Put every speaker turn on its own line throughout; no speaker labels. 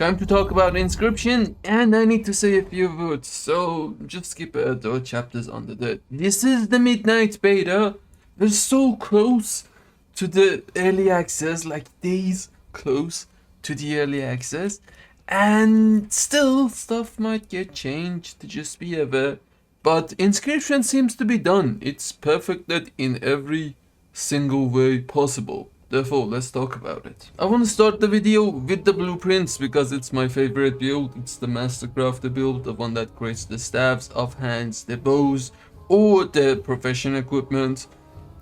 Time to talk about Inscription, and I need to say a few words, so just skip the chapters under that. This is the midnight beta. We're so close to the early access, like days close to the early access, and still stuff might get changed, just be aware. But Inscription seems to be done. It's perfected in every single way possible. Therefore, let's talk about it. I want to start the video with the blueprints because it's my favorite build. It's the Mastercrafter build, the one that creates the staves, offhands, the bows, or the profession equipment.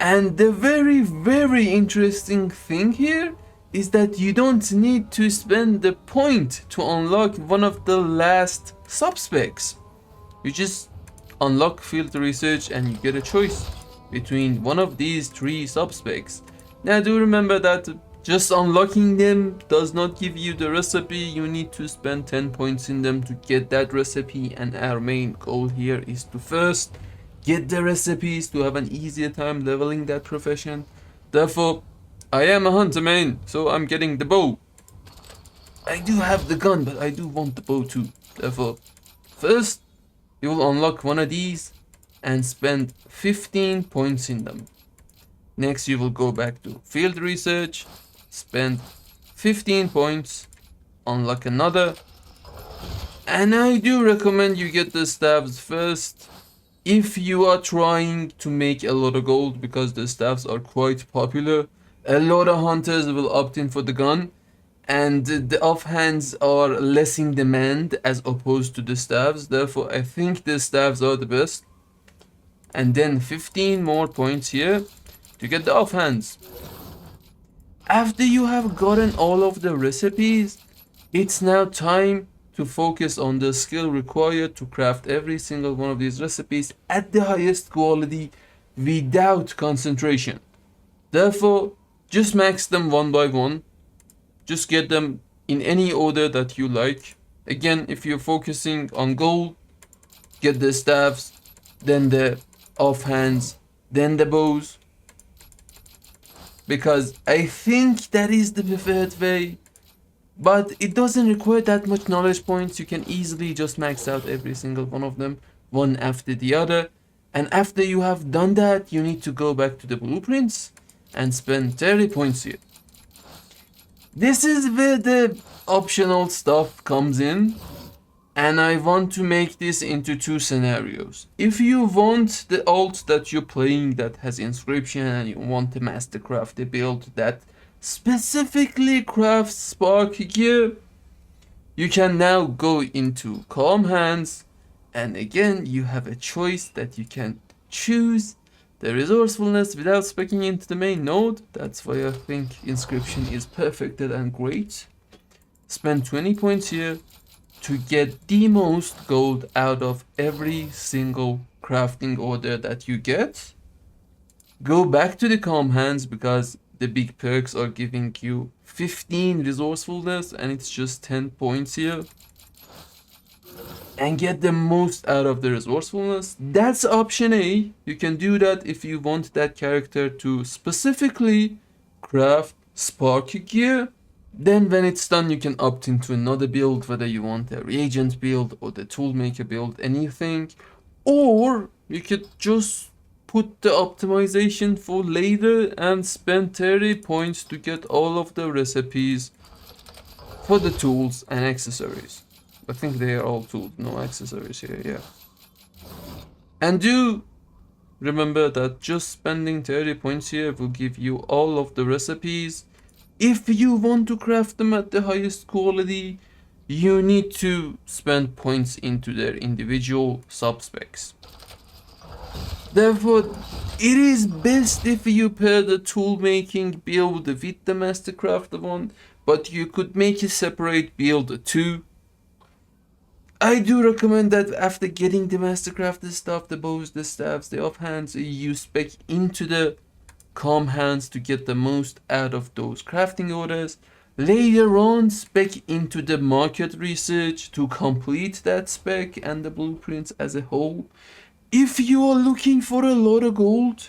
And the very interesting thing here is that you don't need to spend the point to unlock one of the last subspecs. You just unlock field research and you get a choice between one of these three subspecs. Now do remember that just unlocking them does not give you the recipe. You need to spend 10 points in them to get that recipe, and our main goal here is to first get the recipes to have an easier time leveling that profession. Therefore, I am a hunter main, so I'm getting the bow. I do have the gun, but I do want the bow too. Therefore, first you will unlock one of these and spend 15 points in them. Next, you will go back to field research, spend 15 points, unlock another. And I do recommend you get the staves first if you are trying to make a lot of gold, because the staves are quite popular. A lot of hunters will opt in for the gun, and the offhands are less in demand as opposed to the staves. Therefore, I think the staves are the best. And then 15 more points here to get the offhands. After you have gotten all of the recipes, it's now time to focus on the skill required to craft every single one of these recipes at the highest quality without concentration. Therefore, just max them one by one. Just get them in any order that you like. Again, if you're focusing on gold, get the staves, then the offhands, then the bows, because I think that is the preferred way. But it doesn't require that much knowledge points. You can easily just max out every single one of them, one after the other. And after you have done that, you need to go back to the blueprints and spend 30 points here. This is where the optional stuff comes in. And I want to make this into two scenarios. If you want the alt that you're playing that has Inscription, and you want the Mastercrafter build that specifically crafts spark gear, you can now go into Calm Hands, and again you have a choice that you can choose the resourcefulness without speccing into the main node. That's why I think Inscription is perfected and great. Spend 20 points here to get the most gold out of every single crafting order that you get. Go back to the Calm Hands because the big perks are giving you 15 resourcefulness and it's just 10 points here. And get the most out of the resourcefulness. That's option A. You can do that if you want that character to specifically craft spark gear. Then when it's done, you can opt into another build, whether you want a Reagent build or the Toolmaker build, anything. Or you could just put the optimization for later and spend 30 points to get all of the recipes for the tools and accessories. I think they are all tools, no accessories here, yeah. And do remember that just spending 30 points here will give you all of the recipes. If you want to craft them at the highest quality, you need to spend points into their individual subspecs. Therefore, it is best if you pair the tool making build with the Mastercrafter one, but you could make a separate build too. I do recommend that after getting the Mastercrafter stuff, the bows, the staves, the offhands, you spec into the Calm Hands to get the most out of those crafting orders. Later on, spec into the market research to complete that spec and the blueprints as a whole. If you are looking for a lot of gold,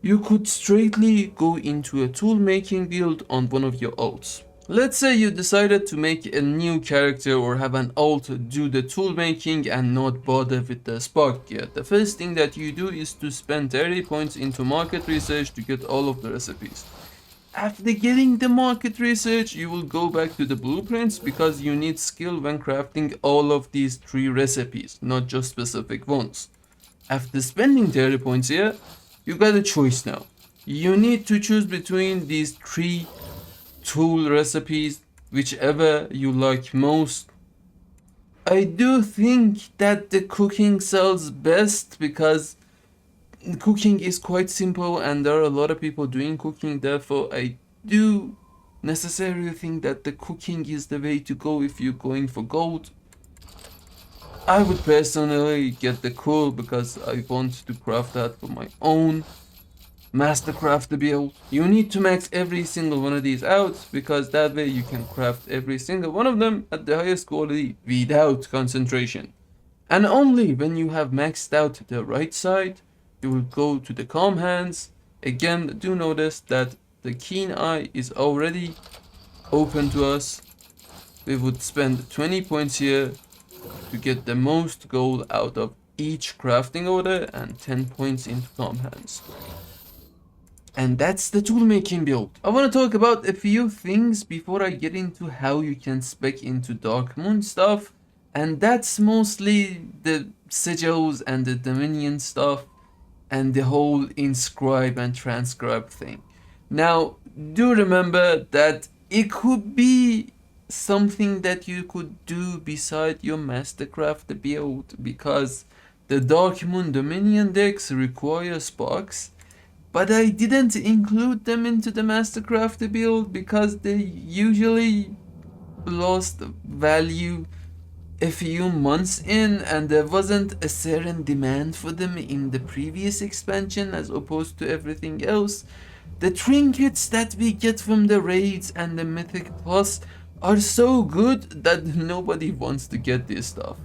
you could straightly go into a tool making build on one of your alts. Let's say you decided to make a new character or have an alt do the tool making and not bother with the spark gear. The first thing that you do is to spend 30 points into market research to get all of the recipes. After getting the market research, you will go back to the blueprints because you need skill when crafting all of these 3 recipes, not just specific ones. After spending 30 points here, you got a choice now. You need to choose between these 3 tool recipes, whichever you like most. I do think that the cooking sells best because cooking is quite simple and there are a lot of people doing cooking, therefore I do necessarily think that the cooking is the way to go if you're going for gold. I would personally get the cool because I want to craft that for my own mastercraft build. You need to max every single one of these out because that way you can craft every single one of them at the highest quality without concentration. And only when you have maxed out the right side, you will go to the calm hands. Again, do notice that the keen eye is already open to us. We would spend 20 points here to get the most gold out of each crafting order and 10 points into calm hands. And that's the tool making build. I want to talk about a few things before I get into how you can spec into Darkmoon stuff. And that's mostly the sigils and the Dominion stuff and the whole inscribe and transcribe thing. Now, do remember that it could be something that you could do beside your mastercraft build because the Darkmoon Dominion decks require sparks. But I didn't include them into the mastercraft build because they usually lost value a few months in and there wasn't a certain demand for them in the previous expansion as opposed to everything else. The trinkets that we get from the raids and the mythic plus are so good that nobody wants to get this stuff.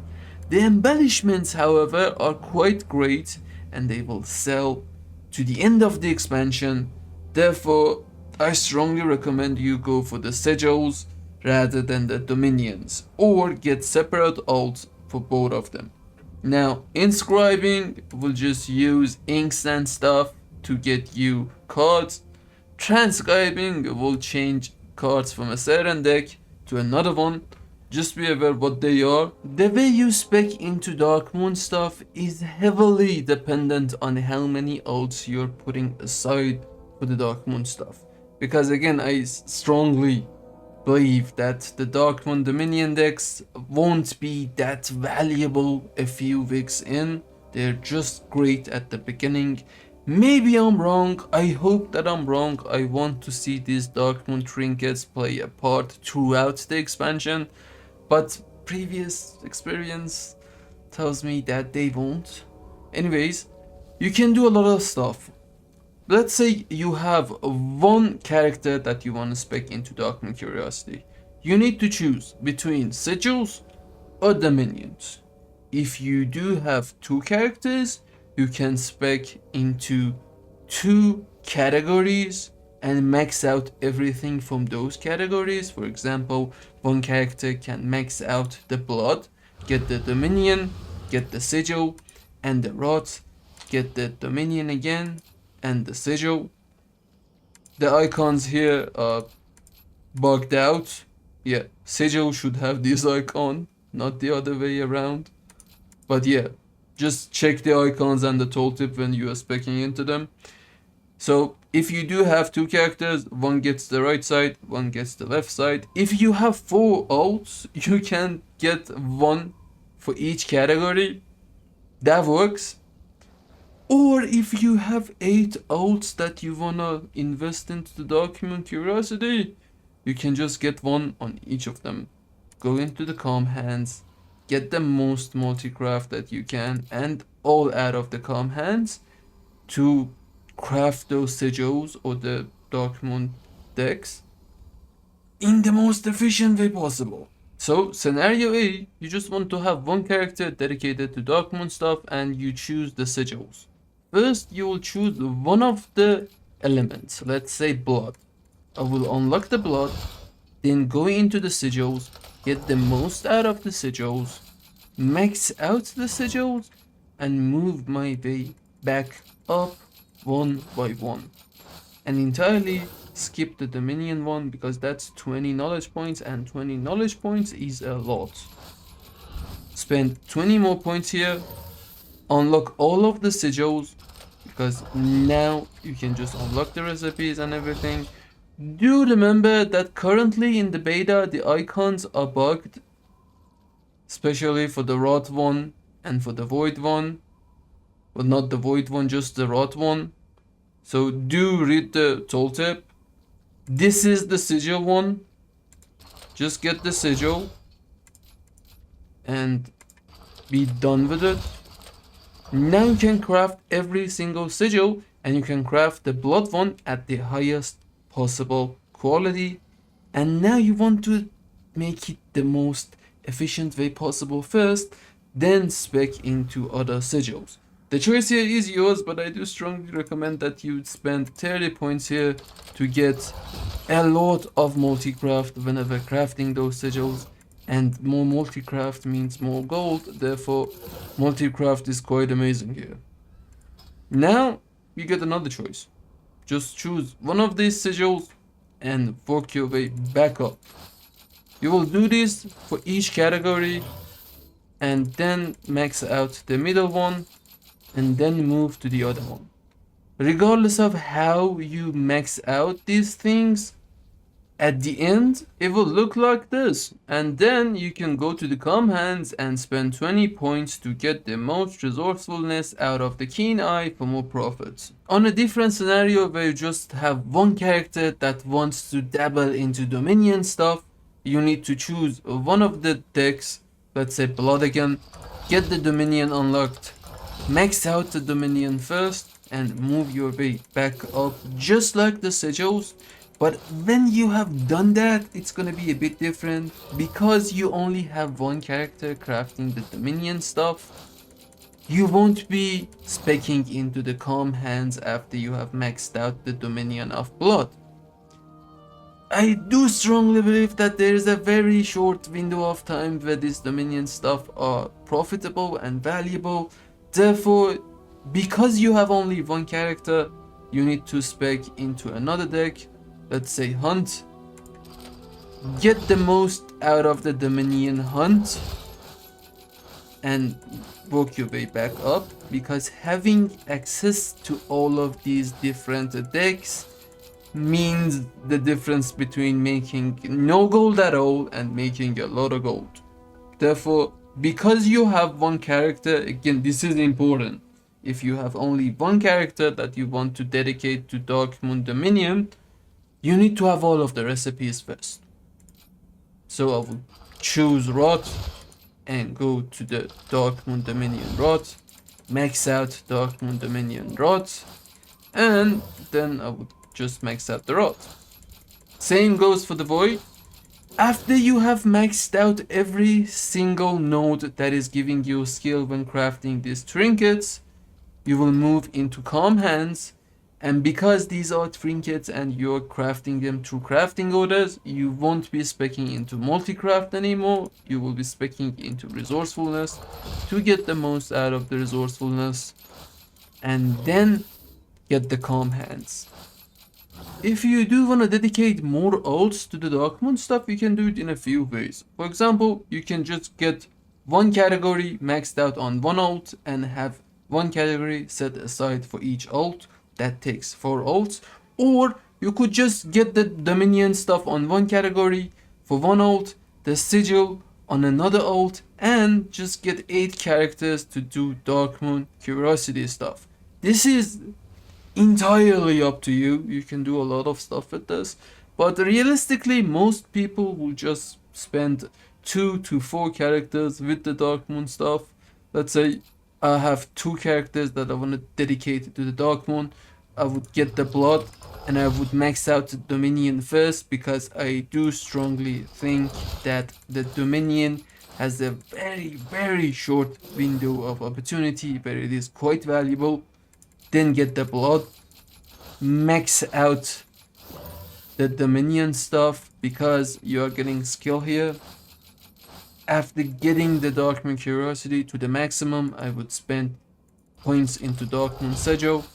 The embellishments, however, are quite great and they will sell to the end of the expansion. Therefore, I strongly recommend you go for the sigils rather than the dominions, or get separate alts for both of them. Now, inscribing will just use inks and stuff to get you cards. Transcribing will change cards from a certain deck to another one. Just be aware what they are. The way you spec into Darkmoon stuff is heavily dependent on how many alts you're putting aside for the Darkmoon stuff. Because again, I strongly believe that the Darkmoon Dominion decks won't be that valuable a few weeks in. They're just great at the beginning. Maybe I'm wrong. I hope that I'm wrong. I want to see these Darkmoon trinkets play a part throughout the expansion. But previous experience tells me that they won't. Anyways, you can do a lot of stuff. Let's say you have one character that you want to spec into Darkmoon Curiosity. You need to choose between sigils or dominions. If you do have 2 characters, you can spec into 2 categories and max out everything from those categories. For example, one character can max out the blood, get the dominion, get the sigil, and the rot, get the dominion again, and the sigil. The icons here are bugged out. Yeah, sigil should have this icon, not the other way around. But yeah, just check the icons and the tooltip when you are speccing into them. So if you do have 2 characters, one gets the right side, one gets the left side. If you have 4 alts, you can get 1 for each category. That works. Or if you have 8 alts that you wanna invest into the Darkmoon Curiosity, you can just get 1 on each of them. Go into the calm hands, get the most multi-craft that you can, and all out of the calm hands to craft those sigils or the Darkmoon decks in the most efficient way possible. So scenario A, you just want to have one character dedicated to Darkmoon stuff and you choose the sigils. First, you will choose one of the elements, let's say blood. I will unlock the blood, Then go into the sigils, get the most out of the sigils, max out the sigils, and move my way back up one by one. And entirely skip the Dominion one because that's 20 knowledge points, and 20 knowledge points is a lot. Spend 20 more points here, unlock all of the sigils, because now you can just unlock the recipes and everything. Do remember that currently in the beta the icons are bugged, especially for the rot one and for the void one. Well, not the void one, just the rot one. So do read the tooltip. This is the sigil one. Just get the sigil and be done with it. Now you can craft every single sigil, and you can craft the blood one at the highest possible quality. And now you want to make it the most efficient way possible first, then spec into other sigils. The choice here is yours, but I do strongly recommend that you spend 30 points here to get a lot of multi-craft whenever crafting those sigils. And more multi-craft means more gold, therefore multi-craft is quite amazing here. Now you get another choice. Just choose one of these sigils and work your way back up. You will do this for each category and then max out the middle one and then move to the other one. Regardless of how you max out these things, at the end it will look like this, and then you can go to the calm hands and spend 20 points to get the most resourcefulness out of the keen eye for more profits. On a different scenario where you just have one character that wants to dabble into Dominion stuff, you need to choose one of the decks, let's say Blood again, get the Dominion unlocked, max out the Dominion first, and move your way back up just like the sigils. But when you have done that, it's gonna be a bit different because you only have one character crafting the Dominion stuff. You won't be speccing into the calm hands after you have maxed out the Dominion of Blood. I do strongly believe that there is a very short window of time where this Dominion stuff are profitable and valuable. Therefore, because you have only one character, you need to spec into another deck. Let's say Hunt. Get the most out of the Dominion Hunt and work your way back up, because having access to all of these different decks means the difference between making no gold at all and making a lot of gold. Therefore, because you have one character, again, this is important. If you have only one character that you want to dedicate to Darkmoon Dominion, you need to have all of the recipes first. So I would choose Rot and go to the Darkmoon Dominion Rot, max out Darkmoon Dominion Rot, and then I would just max out the Rot. Same goes for the Void. After you have maxed out every single node that is giving you skill when crafting these trinkets, you will move into Calm Hands. And because these are trinkets and you're crafting them through crafting orders, you won't be speccing into multi-craft anymore. You will be speccing into resourcefulness to get the most out of the resourcefulness, and then get the calm hands. If you do want to dedicate more ults to the Darkmoon stuff, you can do it in a few ways. For example, you can just get one category maxed out on one ult and have one category set aside for each ult. That takes 4 ults. Or you could just get the Dominion stuff on one category for one ult, the Sigil on another ult, and just get 8 characters to do Darkmoon Curiosity stuff. This is entirely up to you. You can do a lot of stuff with this, but realistically most people will just spend 2 to 4 characters with the Darkmoon stuff. Let's say I have 2 characters that I want to dedicate to the Darkmoon. I would get the Blood and I would max out the Dominion first, because I do strongly think that the Dominion has a very short window of opportunity where it is quite valuable. Then get the Blood, max out the Dominion stuff, because you are getting skill here. After getting the Darkmoon Curiosity to the maximum, I would spend points into Darkmoon Sigil.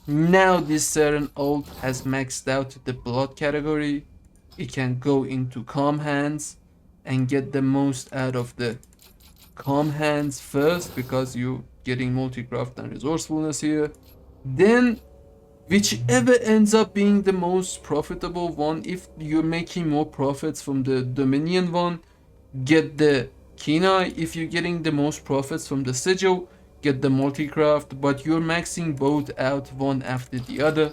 Now this certain ult has maxed out the blood category. It can go into Calm Hands and get the most out of the Calm Hands first, because you're getting multi-craft and resourcefulness here. Then whichever ends up being the most profitable one, if you're making more profits from the Dominion one, get the Keen Eye. If you're getting the most profits from the Sigil, get the multi-craft, but you're maxing both out one after the other.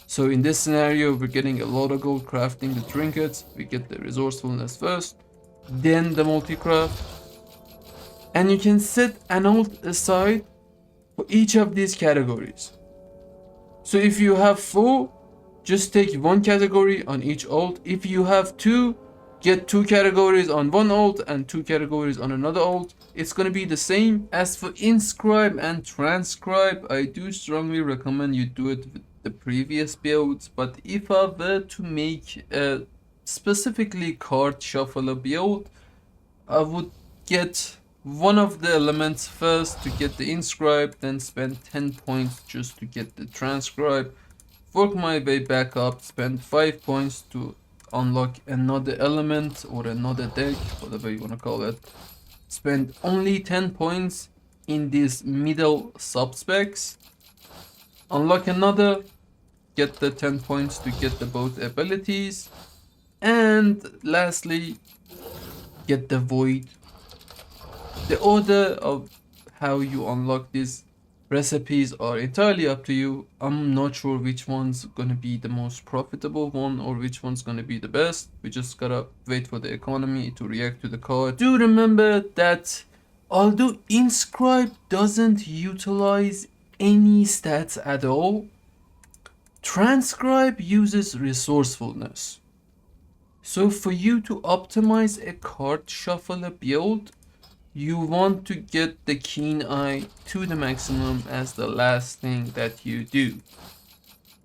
So in this scenario, we're getting a lot of gold crafting the trinkets. We get the resourcefulness first, then the multi-craft. And you can set an ult aside for each of these categories. So if you have 4, just take one category on each ult. If you have 2, get 2 categories on one ult and 2 categories on another ult. It's gonna be the same. As for Inscribe and Transcribe, I do strongly recommend you do it with the previous builds, but if I were to make a specifically card shuffler build, I would get one of the elements first to get the Inscribe, then spend 10 points just to get the Transcribe, work my way back up, spend 5 points to unlock another element or another deck, whatever you want to call it, spend only 10 points in these middle sub-specs, unlock another, get the 10 points to get the both abilities, and lastly get the Void. The order of how you unlock these recipes are entirely up to you. I'm not sure which one's gonna be the most profitable one or which one's gonna be the best. We just gotta wait for the economy to react to the card. Do remember that although Inscribe doesn't utilize any stats at all, Transcribe uses resourcefulness. So for you to optimize a card shuffler build, you want to get the Keen Eye to the maximum as the last thing that you do.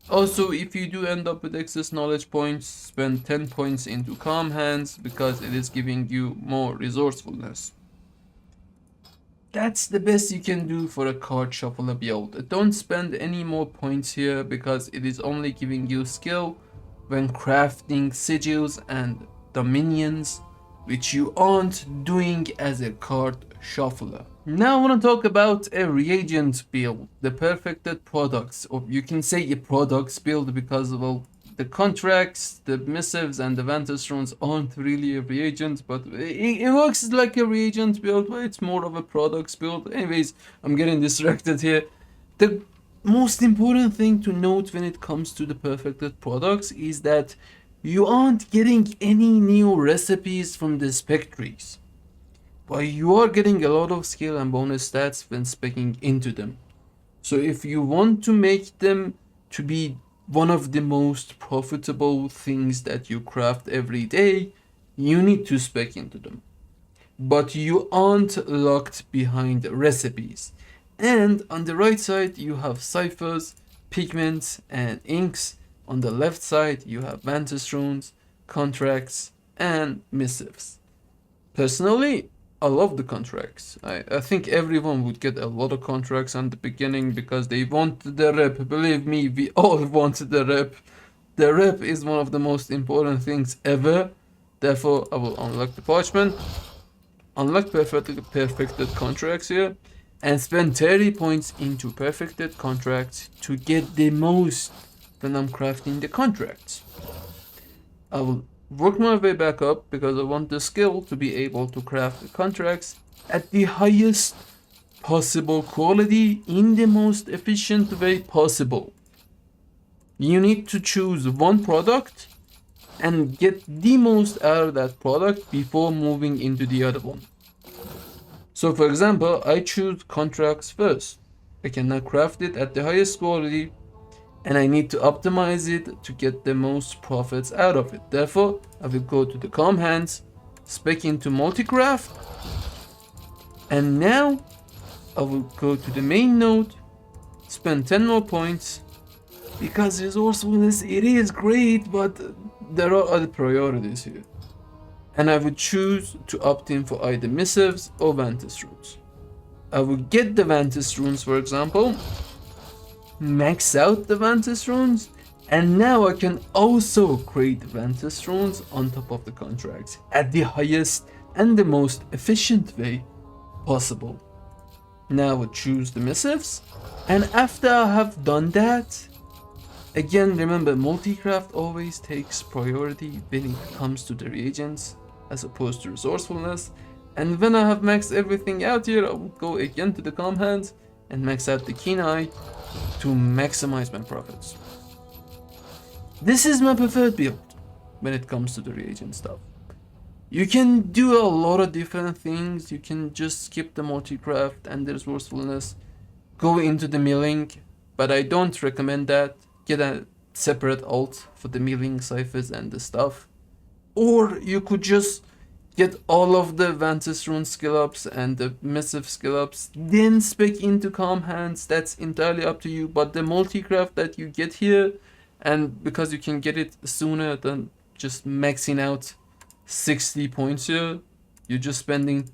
Also, if you do end up with excess knowledge points, spend 10 points into Calm Hands because it is giving you more resourcefulness. That's the best you can do for a card shuffler build. Don't spend any more points here because it is only giving you skill when crafting sigils and dominions, which you aren't doing as a card shuffler. Now I want to talk about a reagent build, the perfected products, or you can say a products build because, well, the contracts, the missives, and the Vantage runes aren't really a reagent, but it works like a reagent build, but it's more of a products build. Anyways, I'm getting distracted here. The most important thing to note when it comes to the perfected products is that you aren't getting any new recipes from the spectries, but you are getting a lot of skill and bonus stats when speccing into them. So if you want to make them to be one of the most profitable things that you craft every day, you need to spec into them. But you aren't locked behind recipes. And on the right side you have ciphers, pigments, and inks. On the left side, you have Vantage runes, contracts, and missives. Personally, I love the contracts. I think everyone would get a lot of contracts in the beginning because they want the rep. Believe me, we all want the rep. The rep is one of the most important things ever. Therefore, I will unlock the parchment, unlock perfected contracts here, and spend 30 points into perfected contracts to get the most when I'm crafting the contracts. I will work my way back up because I want the skill to be able to craft the contracts at the highest possible quality in the most efficient way possible. You need to choose one product and get the most out of that product before moving into the other one. So for example, I choose contracts first. I can now craft it at the highest quality, and I need to optimize it to get the most profits out of it. Therefore, I will go to the Calm Hands, spec into multi-craft, and now I will go to the main node, spend 10 more points, because resourcefulness, it is great, but there are other priorities here. And I would choose to opt in for either missives or Vantis runes. I would get the Vantis runes, for example, max out the Vantis runes, and now I can also create Vantis runes on top of the contracts at the highest and the most efficient way possible. Now I would choose the missives, and after I have done that, again remember, multi-craft always takes priority when it comes to the reagents as opposed to resourcefulness. And when I have maxed everything out here, I will go again to the calm hands and max out the keen eye to maximize my profits. This is my preferred build when it comes to the reagent stuff. You can do a lot of different things. You can just skip the multi-craft and the resourcefulness, go into the milling, but I don't recommend that. Get a separate alt for the milling ciphers and the stuff. Or you could just get all of the Vantis rune skill ups and the missive skill ups, then spec into calm hands. That's entirely up to you. But the multi-craft that you get here, and because you can get it sooner than just maxing out 60 points here, you're just spending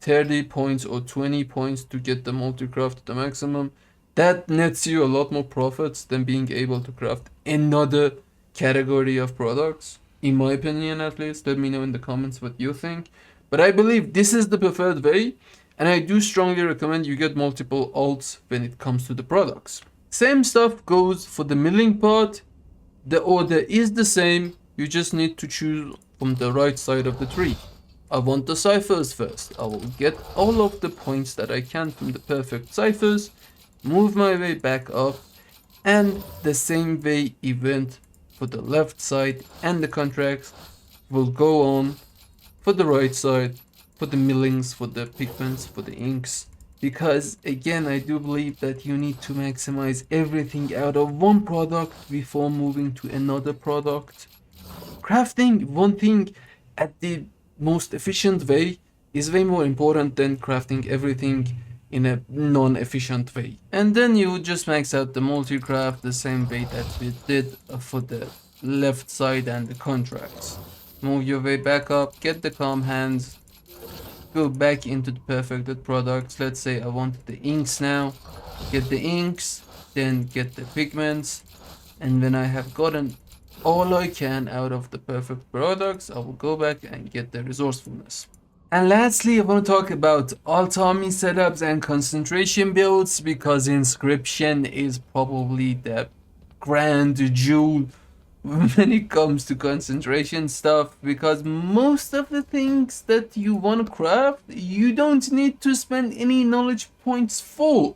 30 points or 20 points to get the multi-craft to the maximum. That nets you a lot more profits than being able to craft another category of products, in my opinion at least. Let me know in the comments what you think. But I believe this is the preferred way, and I do strongly recommend you get multiple alts when it comes to the products. Same stuff goes for the milling part. The order is the same, you just need to choose from the right side of the tree. I want the ciphers first. I will get all of the points that I can from the perfect ciphers, move my way back up, and the same way event for the left side and the contracts will go on for the right side, for the millings, for the pigments, for the inks. Because again, I do believe that you need to maximize everything out of one product before moving to another product. Crafting one thing at the most efficient way is way more important than crafting everything in a non-efficient way. And then you would just max out the multi-craft the same way that we did for the left side and the contracts. Move your way back up, get the calm hands, go back into the perfected products. Let's say I wanted the inks now, get the inks, then get the pigments, and when I have gotten all I can out of the perfect products, I will go back and get the resourcefulness. And lastly, I want to talk about alt army setups and concentration builds, because Inscription is probably the grand jewel when it comes to concentration stuff, because most of the things that you want to craft, you don't need to spend any knowledge points for.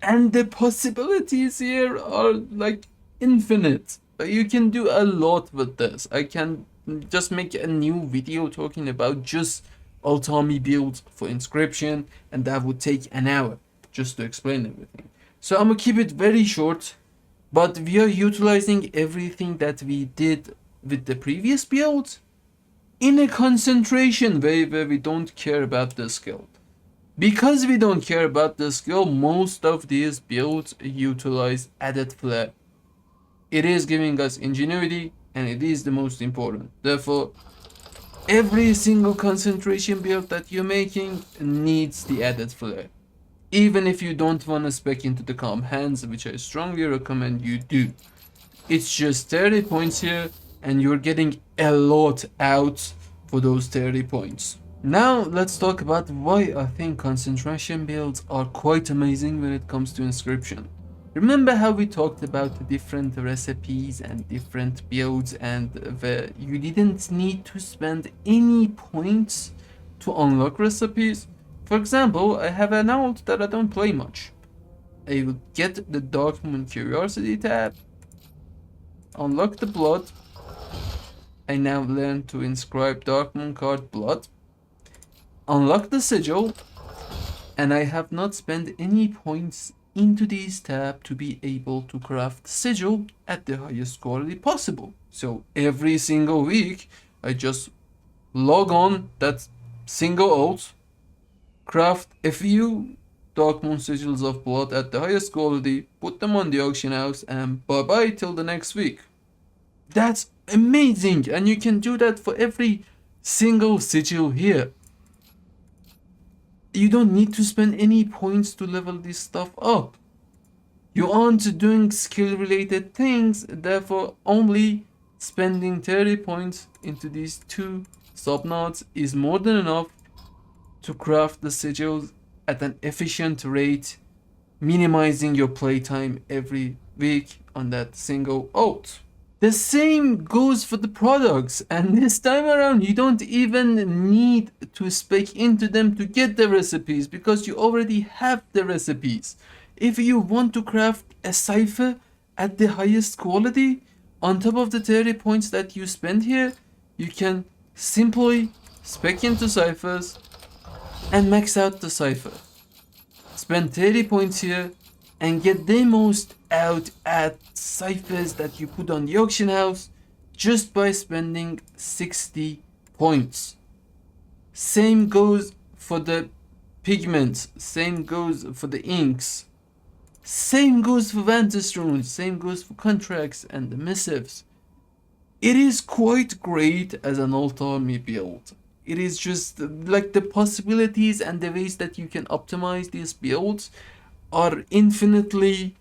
And the possibilities here are like infinite. You can do a lot with this. I can just make a new video talking about just alt army builds for Inscription, and that would take an hour just to explain everything. So I'm gonna keep it very short, but we are utilizing everything that we did with the previous build in a concentration way where we don't care about the skill. Because we don't care about the skill, most of these builds utilize added flair. It is giving us ingenuity, and it is the most important. Therefore, every single concentration build that you're making needs the added flair. Even if you don't want to spec into the calm hands, which I strongly recommend you do. It's just 30 points here, and you're getting a lot out for those 30 points. Now let's talk about why I think concentration builds are quite amazing when it comes to Inscription. Remember how we talked about the different recipes and different builds, and where you didn't need to spend any points to unlock recipes? For example, I have an alt that I don't play much. I will get the Darkmoon Curiosity tab, unlock the blood. I now learn to inscribe Darkmoon card blood, unlock the sigil, and I have not spent any points into this tab to be able to craft sigil at the highest quality possible. So every single week I just log on that single alt, craft a few Darkmoon Sigils of Blood at the highest quality, put them on the auction house, and bye bye till the next week. That's amazing, and you can do that for every single sigil here. You don't need to spend any points to level this stuff up. You aren't doing skill related things, therefore only spending 30 points into these two subnodes is more than enough to craft the sigils at an efficient rate, minimizing your playtime every week on that single ult. The same goes for the products, and this time around you don't even need to spec into them to get the recipes because you already have the recipes. If you want to craft a cipher at the highest quality on top of the 30 points that you spend here, you can simply spec into ciphers and max out the cipher. Spend 30 points here and get the most out at ciphers that you put on the auction house just by spending 60 points. Same goes for the pigments, same goes for the inks, same goes for Vantage runes, same goes for contracts and the missives. It is quite great as an alt army build. It is just like the possibilities and the ways that you can optimize these builds are infinitely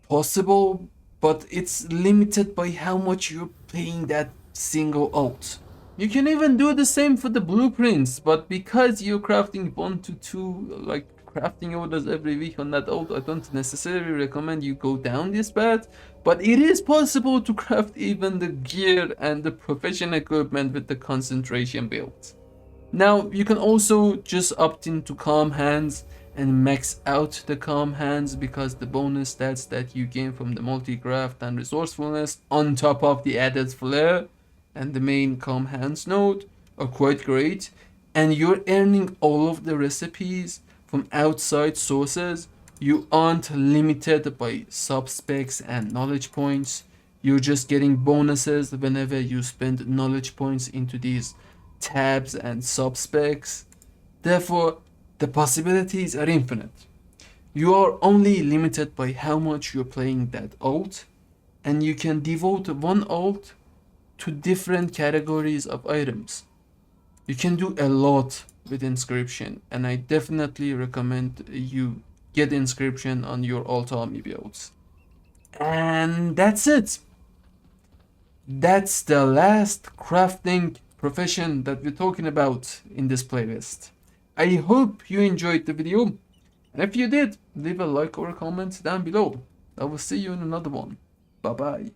possible, but it's limited by how much you're playing that single ult. You can even do the same for the blueprints, but because you're crafting 1 to 2 like crafting orders every week on that ult, I don't necessarily recommend you go down this path, but it is possible to craft even the gear and the profession equipment with the concentration build. Now you can also just opt into calm hands and max out the calm hands, because the bonus stats that you gain from the multi-craft and resourcefulness on top of the added flair and the main calm hands node are quite great, and you're earning all of the recipes from outside sources. You aren't limited by sub-specs and knowledge points. You're just getting bonuses whenever you spend knowledge points into these tabs and sub-specs. Therefore, the possibilities are infinite. You are only limited by how much you're playing that ult, and you can devote one ult to different categories of items. You can do a lot with Inscription, and I definitely recommend you get Inscription on your alt army builds. And that's it. That's the last crafting profession that we're talking about in this playlist. I hope you enjoyed the video, and if you did, leave a like or a comment down below. I will see you in another one. Bye bye.